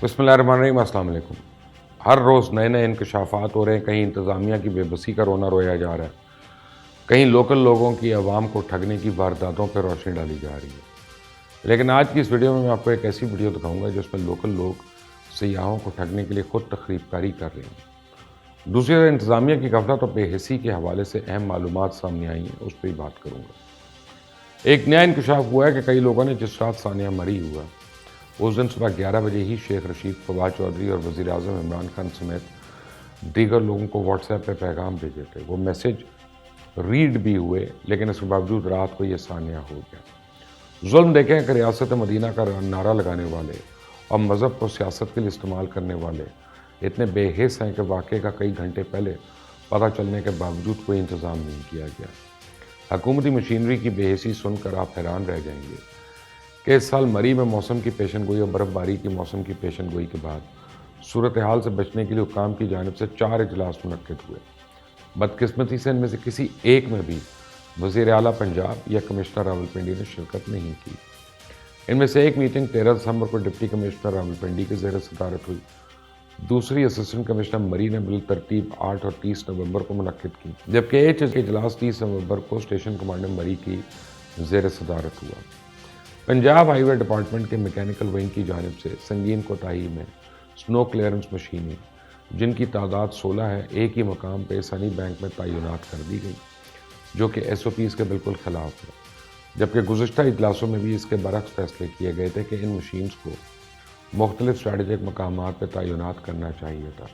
بسم اللہ الرحمن الرحیم، السلام علیکم۔ ہر روز نئے نئے انکشافات ہو رہے ہیں، کہیں انتظامیہ کی بے بسی کا رونا رویا جا رہا ہے، کہیں لوکل لوگوں کی عوام کو ٹھگنے کی وارداتوں پر روشنی ڈالی جا رہی ہے۔ لیکن آج کی اس ویڈیو میں آپ کو ایک ایسی ویڈیو دکھاؤں گا جس میں لوکل لوگ سیاحوں کو ٹھگنے کے لیے خود تخریب کاری کر رہے ہیں۔ دوسری طرف انتظامیہ کی غفلت اور بے حسی کے حوالے سے اہم معلومات سامنے آئی ہیں، اس پہ ہی بات کروں گا۔ ایک نیا انکشاف ہوا ہے کہ کئی لوگوں نے جس رات ثانیہ مری ہوا اس دن صبح 11 بجے ہی شیخ رشید، فواد چودھری اور وزیر اعظم عمران خان سمیت دیگر لوگوں کو واٹس ایپ پہ پیغام بھیجے تھے۔ وہ میسج ریڈ بھی ہوئے، لیکن اس کے باوجود رات کو یہ ثانیہ ہو گیا۔ ظلم دیکھیں کہ ریاست مدینہ کا نعرہ لگانے والے اور مذہب کو سیاست کے لیے استعمال کرنے والے اتنے بے حس ہیں کہ واقعے کا کئی گھنٹے پہلے پتہ چلنے کے باوجود کوئی انتظام نہیں کیا گیا۔ حکومتی مشینری کی بے حسی سن کر آپ حیران رہ جائیں گے کہ اس سال مری میں موسم کی پیشن گوئی اور برف باری کی موسم کی پیشن گوئی کے بعد صورتحال سے بچنے کے لیے حکام کی جانب سے 4 اجلاس منعقد ہوئے۔ بدقسمتی سے ان میں سے کسی ایک میں بھی وزیر اعلیٰ پنجاب یا کمشنر راولپنڈی نے شرکت نہیں کی۔ ان میں سے ایک میٹنگ 13 دسمبر کو ڈپٹی کمشنر راولپنڈی کے زیر صدارت ہوئی، دوسری اسسٹنٹ کمشنر مری نے بالترتیب 8 اور 30 نومبر کو منعقد کی، جبکہ ایک اجلاس 30 نومبر کو اسٹیشن کمانڈر مری کی زیر صدارت ہوا۔ پنجاب ہائی وے ڈپارٹمنٹ کے میکینیکل ونگ کی جانب سے سنگین کوتاہی میں سنو کلیئرنس مشینیں، جن کی تعداد 16 ہے، ایک ہی مقام پہ سنی بینک میں تعینات کر دی گئی، جو کہ ایس او پیز کے بالکل خلاف ہے۔ جبکہ گزشتہ اجلاسوں میں بھی اس کے برعکس فیصلے کیے گئے تھے کہ ان مشینز کو مختلف اسٹریٹجک مقامات پہ تعینات کرنا چاہیے تھا۔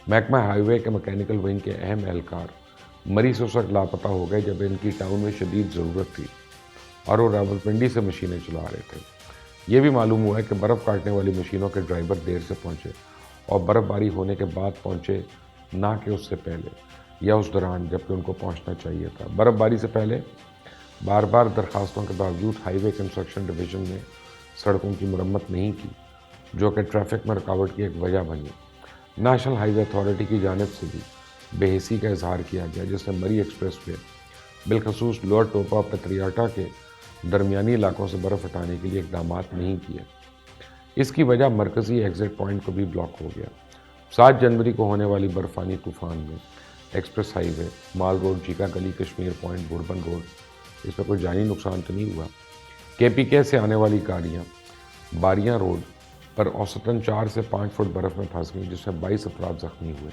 محکمہ ہائی وے کے میکینیکل ونگ کے اہم اہلکار مری سے اس وقت لاپتہ ہو گئے جب ان کی ٹاؤن میں شدید ضرورت تھی اور وہ راولپنڈی سے مشینیں چلا رہے تھے۔ یہ بھی معلوم ہوا ہے کہ برف کاٹنے والی مشینوں کے ڈرائیور دیر سے پہنچے اور برف باری ہونے کے بعد پہنچے، نہ کہ اس سے پہلے یا اس دوران جبکہ ان کو پہنچنا چاہیے تھا۔ برف باری سے پہلے بار بار درخواستوں کے باوجود ہائی وے کنسٹرکشن ڈویژن نے سڑکوں کی مرمت نہیں کی، جو کہ ٹریفک میں رکاوٹ کی ایک وجہ بنی۔ نیشنل ہائی وے اتھارٹی کی جانب سے بھی بے حسی کا اظہار کیا گیا، جس نے مری ایکسپریس وے بالخصوص لوئر ٹوپا اور پتریاٹا کے درمیانی علاقوں سے برف ہٹانے کے لیے اقدامات نہیں کیے۔ اس کی وجہ مرکزی ایگزٹ پوائنٹ کو بھی بلاک ہو گیا۔ 7 جنوری کو ہونے والی برفانی طوفان میں ایکسپریس ہائی وے، مال روڈ، جیکا گلی، کشمیر پوائنٹ، بوربن روڈ، اس میں کوئی جانی نقصان تو نہیں ہوا۔ کے پی کے سے آنے والی گاڑیاں باریاں روڈ پر اوسطاً 4 سے 5 فٹ برف میں پھنس گئیں، جس میں 22 افراد زخمی ہوئے۔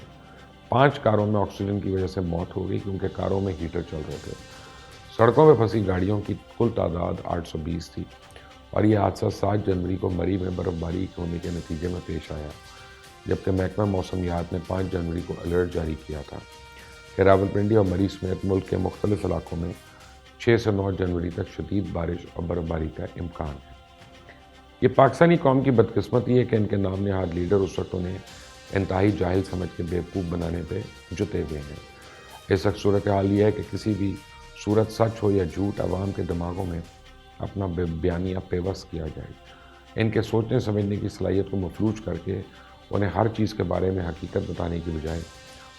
5 کاروں میں آکسیجن کی وجہ سے موت ہو گئی کیونکہ کاروں میں ہیٹر چل رہے تھے۔ سڑکوں پہ پھنسی گاڑیوں کی کل تعداد 820 تھی، اور یہ حادثہ 7 جنوری کو مری میں برف باری ہونے کے نتیجے میں پیش آیا، جبکہ محکمہ موسمیات نے 5 جنوری کو الرٹ جاری کیا تھا کہ راولپنڈی اور مری سمیت ملک کے مختلف علاقوں میں 6 سے 9 جنوری تک شدید بارش اور برف باری کا امکان ہے۔ یہ پاکستانی قوم کی بدقسمتی ہے کہ ان کے نام نہاد لیڈر اس وقت انہیں انتہائی جاہل سمجھ کے بیوقوف بنانے پہ جتے ہوئے ہیں۔ اس وقت صورتحال یہ ہے کہ کسی بھی صورت سچ ہو یا جھوٹ، عوام کے دماغوں میں اپنا بیانیہ پیوست کیا جائے۔ ان کے سوچنے سمجھنے کی صلاحیت کو مفلوج کر کے انہیں ہر چیز کے بارے میں حقیقت بتانے کی بجائے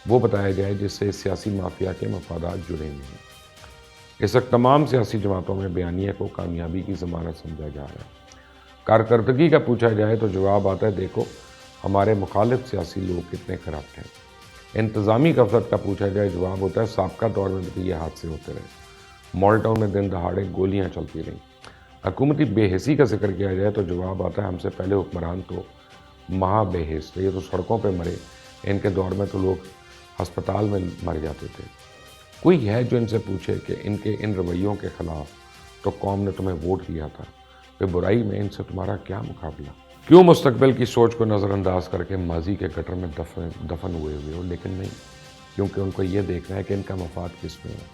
وہ بتایا جائے جس سے سیاسی مافیا کے مفادات جڑے ہوئے ہیں۔ اس وقت تمام سیاسی جماعتوں میں بیانیہ کو کامیابی کی ضمانت سمجھا جا رہا ہے۔ کارکردگی کا پوچھا جائے تو جواب آتا ہے، دیکھو ہمارے مخالف سیاسی لوگ کتنے کرپٹ ہیں۔ انتظامی غفلت کا پوچھا جائے، جواب ہوتا ہے سابقہ دور میں بھی یہ حادثے ہوتے رہے، مال ٹاؤن میں دن دہاڑے گولیاں چلتی رہیں۔ حکومتی بے حسی کا ذکر کیا جائے تو جواب آتا ہے ہم سے پہلے حکمران تو مہا بے حس تھے، یہ تو سڑکوں پہ مرے، ان کے دور میں تو لوگ ہسپتال میں مر جاتے تھے۔ کوئی ہے جو ان سے پوچھے کہ ان کے ان رویوں کے خلاف تو قوم نے تمہیں ووٹ دیا تھا، کہ برائی میں ان سے تمہارا کیا مقابلہ؟ کیوں مستقبل کی سوچ کو نظر انداز کر کے ماضی کے گٹر میں دفن ہوئے ہو؟ لیکن نہیں، کیونکہ ان کو یہ دیکھنا ہے کہ ان کا مفاد کس میں ہے،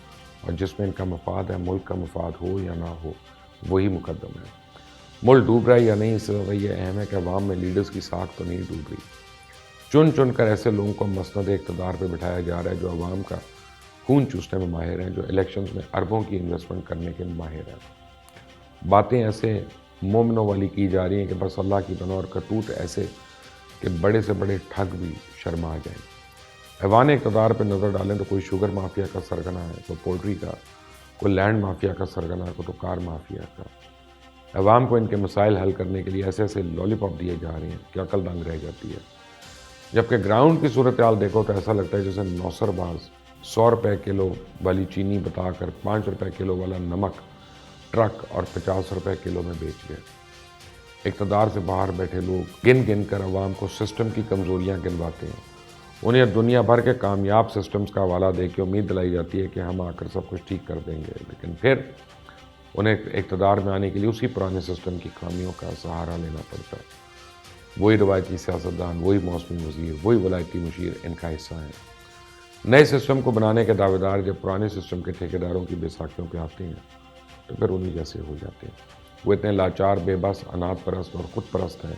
اور جس میں ان کا مفاد ہے، ملک کا مفاد ہو یا نہ ہو، وہی مقدم ہے۔ ملک ڈوب رہا ہے یا نہیں، اس سے یہ اہم ہے کہ عوام میں لیڈرز کی ساکھ تو نہیں ڈوب رہی۔ چن چن کر ایسے لوگوں کو مسند اقتدار پہ بٹھایا جا رہا ہے جو عوام کا خون چوسنے میں ماہر ہیں، جو الیکشنز میں اربوں کی انویسٹمنٹ کرنے کے ماہر ہیں۔ باتیں ایسے مومنوں والی کی جا رہی ہیں کہ بس اللہ کی پناہ، اور کرتوت ایسے کہ بڑے سے بڑے ٹھگ بھی شرما جائیں۔ ایوان اقتدار پہ نظر ڈالیں تو کوئی شوگر مافیا کا سرغنہ ہے، کوئی پولٹری کا، کوئی لینڈ مافیا کا سرغنہ ہے، کوئی تو کار مافیا کا۔ عوام کو ان کے مسائل حل کرنے کے لیے ایسے ایسے لالی پاپ دیے جا رہے ہیں کہ عقل دنگ رہ جاتی ہے. جبکہ گراؤنڈ کی صورتحال دیکھو تو ایسا لگتا ہے جیسے نوسر باز 100 روپے کلو والی چینی بتا کر 5 روپے کلو والا نمک ٹرک اور 50 روپے کلو میں بیچ گئے. اقتدار سے باہر بیٹھے لوگ گن گن کر عوام کو سسٹم کی کمزوریاں گنواتے ہیں. انہیں دنیا بھر کے کامیاب سسٹمز کا حوالہ دے کے امید دلائی جاتی ہے کہ ہم آ کر سب کچھ ٹھیک کر دیں گے، لیکن پھر انہیں اقتدار میں آنے کے لیے اسی پرانے سسٹم کی خامیوں کا سہارا لینا پڑتا ہے. وہی روایتی سیاستدان، وہی موسمی وزیر، وہی ولایتی مشیر ان کا حصہ ہیں. نئے سسٹم کو بنانے کے دعوے دار جب پرانے سسٹم کے ٹھیکیداروں کی بیساکھیوں پہ آتے ہیں تو پھر انہیں جیسے ہو جاتے ہیں. وہ اتنے لاچار، بے بس، انات پرست اور خود پرست ہیں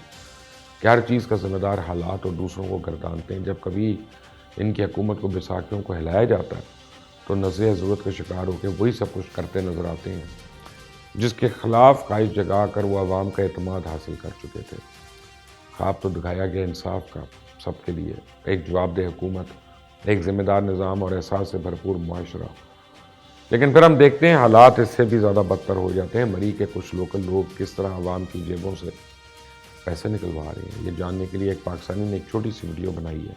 کہ ہر چیز کا ذمہ دار حالات اور دوسروں کو گردانتے ہیں. جب کبھی ان کی حکومت کو بیساکھیوں کو ہلایا جاتا ہے تو نزع ضرورت کا شکار ہو کے وہی سب کچھ کرتے نظر آتے ہیں جس کے خلاف قائد جگا کر وہ عوام کا اعتماد حاصل کر چکے تھے. خواب تو دکھایا گیا انصاف کا سب کے لیے، ایک جواب دہ حکومت، ایک ذمہ دار نظام اور احساس سے بھرپور معاشرہ. لیکن پھر ہم دیکھتے ہیں حالات اس سے بھی زیادہ بدتر ہو جاتے ہیں. مری کے کچھ لوکل لوگ کس طرح عوام کی جیبوں سے پیسے نکلوا رہے ہیں. یہ جاننے کے لیے ایک پاکستانی نے ایک چھوٹی سی ویڈیو بنائی ہے،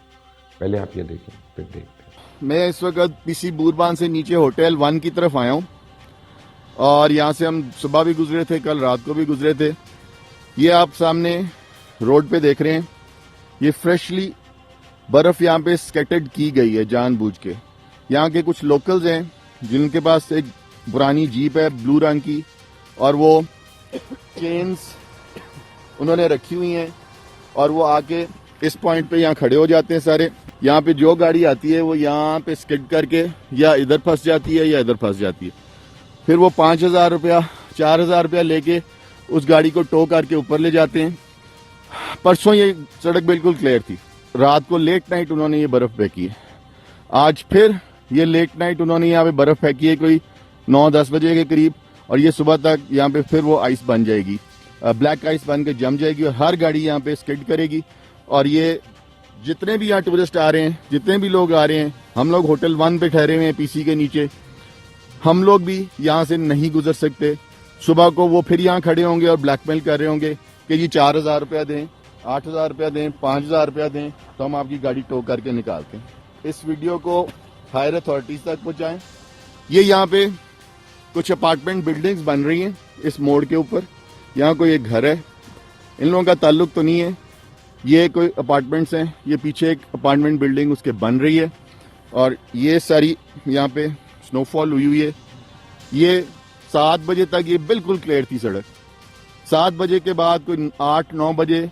پہلے آپ یہ دیکھیں پھر دیکھتے ہیں. میں اس وقت پی سی بوربان سے نیچے ہوٹل 1 کی طرف آیا ہوں اور یہاں سے ہم صبح بھی گزرے تھے، کل رات کو بھی گزرے تھے. یہ آپ سامنے روڈ پہ دیکھ رہے ہیں، یہ فریشلی برف یہاں پہ سکیٹرڈ کی گئی ہے جان بوجھ کے. یہاں کے کچھ لوکلز ہیں جن کے پاس ایک پرانی جیپ ہے بلو رنگ کی اور وہ چینز انہوں نے رکھی ہوئی ہیں اور وہ آ کے اس پوائنٹ پہ یہاں کھڑے ہو جاتے ہیں سارے. یہاں پہ جو گاڑی آتی ہے وہ یہاں پہ سکڈ کر کے یا ادھر پھنس جاتی ہے یا ادھر پھنس جاتی ہے. پھر وہ 5,000 روپیہ 4,000 روپیہ لے کے اس گاڑی کو ٹو کر کے اوپر لے جاتے ہیں. پرسوں یہ سڑک بالکل کلیئر تھی، رات کو لیٹ نائٹ انہوں نے یہ برف پھینکی ہے. آج پھر یہ لیٹ نائٹ انہوں نے یہاں پہ برف پھینکی ہے کوئی 9-10 بجے کے قریب، اور یہ صبح تک یہاں پہ پھر وہ آئس بن جائے گی، بلیک آئس بن کے جم جائے گی اور ہر گاڑی یہاں پہ سکڈ کرے گی. اور یہ جتنے بھی یہاں ٹورسٹ آ رہے ہیں، جتنے بھی لوگ آ رہے ہیں، ہم لوگ ہوٹل 1 پہ ٹھہرے ہوئے ہیں پی سی کے نیچے، ہم لوگ بھی یہاں سے نہیں گزر سکتے. صبح کو وہ پھر یہاں کھڑے ہوں گے اور بلیک میل کر رہے ہوں گے کہ جی 4,000 روپیہ دیں، 8,000 روپیہ دیں، 5,000 روپیہ دیں تو ہم آپ کی گاڑی ٹو کر کے نکالتے ہیں. اس ویڈیو کو ہائر اتھارٹیز تک پہنچائیں. یہ یہاں پہ کچھ اپارٹمنٹ بلڈنگز بن رہی ہیں اس موڑ کے اوپر. یہاں کوئی ایک گھر ہے، ان لوگوں کا تعلق تو نہیں ہے، یہ کوئی اپارٹمنٹس ہیں. یہ پیچھے ایک اپارٹمنٹ بلڈنگ اس کے بن رہی ہے اور یہ ساری یہاں پہ سنو فال ہوئی ہوئی ہے. یہ 7 بجے تک یہ بالکل کلیئر تھی سڑک. 7 بجے کے بعد کوئی 8-9 بجے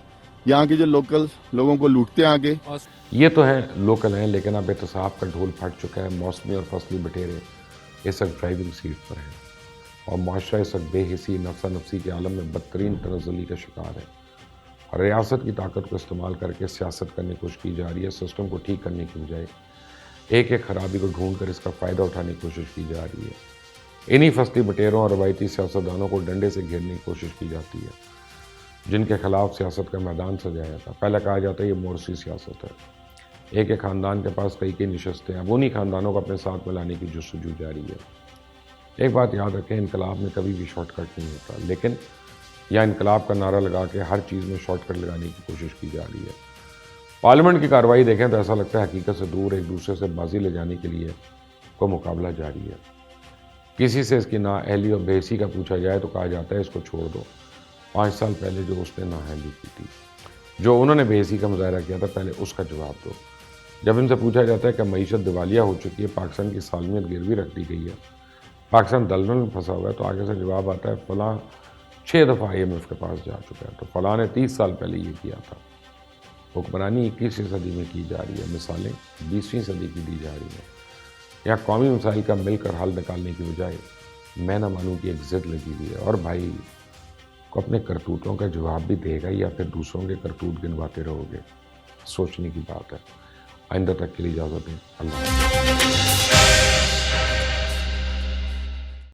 یہاں کے جو لوکل لوگوں کو لوٹتے ہیں آگے. یہ تو ہیں لوکل ہیں، لیکن اب احتساب کا ڈھول پھٹ چکا ہے. موسمی اور فصلی بٹیرے اس وقت ڈرائیونگ سیٹ پر ہیں اور معاشرہ اس وقت بے حسی نفسا نفسی کے عالم میں بدترین تنزلی کا شکار ہے. اور ریاست کی طاقت کو استعمال کر کے سیاست کرنے کی کوشش کی جا رہی ہے. سسٹم کو ٹھیک کرنے کی بجائے ایک ایک خرابی کو ڈھونڈ کر اس کا فائدہ اٹھانے کی کوشش کی جا رہی ہے. انہی فصلی بٹیروں اور روایتی سیاستدانوں کو ڈنڈے سے گھیرنے کی کوشش کی جاتی ہے جن کے خلاف سیاست کا میدان سجایا تھا. پہلے کہا جاتا ہے یہ مورسی سیاست ہے، ایک ایک خاندان کے پاس کئی نشستیں ہیں. اب انہی خاندانوں کو اپنے ساتھ ملانے کی جستجو جاری ہے. ایک بات یاد رکھیں، انقلاب میں کبھی بھی شارٹ کٹ نہیں ہوتا، لیکن یا انقلاب کا نعرہ لگا کے ہر چیز میں شارٹ کٹ لگانے کی کوشش کی جا رہی ہے. پارلیمنٹ کی کارروائی دیکھیں تو ایسا لگتا ہے حقیقت سے دور ایک دوسرے سے بازی لے جانے کے لیے کوئی مقابلہ جاری ہے. کسی سے اس کی نااہلی اور بے حسی کا پوچھا جائے تو کہا جاتا ہے اس کو چھوڑ دو. 5 سال پہلے جو اس نے نااہلی کی تھی، جو انہوں نے بے حسی کا مظاہرہ کیا تھا، پہلے اس کا جواب دو. جب ان سے پوچھا جاتا ہے کہ معیشت دیوالیہ ہو چکی ہے، پاکستان کی سالمیت گروی رکھ دی گئی ہے، پاکستان دلدل میں پھنسا ہوا ہے، تو آگے سے جواب آتا ہے فلاں 6 دفعہ IMF کے پاس جا چکا ہے، تو فلاں نے 30 سال پہلے یہ کیا تھا. حکمرانی 21ویں صدی میں کی جا رہی ہے، مثالیں 20ویں صدی کی دی جا رہی ہیں. یہاں قومی مسائل کا مل کر حل نکالنے کی بجائے میں نہ مانوں کی ایک ضد لگی ہوئی ہے. اور بھائی کو اپنے کرتوتوں کا جواب بھی دے گا یا پھر دوسروں کے کرتوت گنواتے رہو گے؟ سوچنے کی بات ہے. آئندہ تک کے لیے اجازت دیں. اللہ حافظ.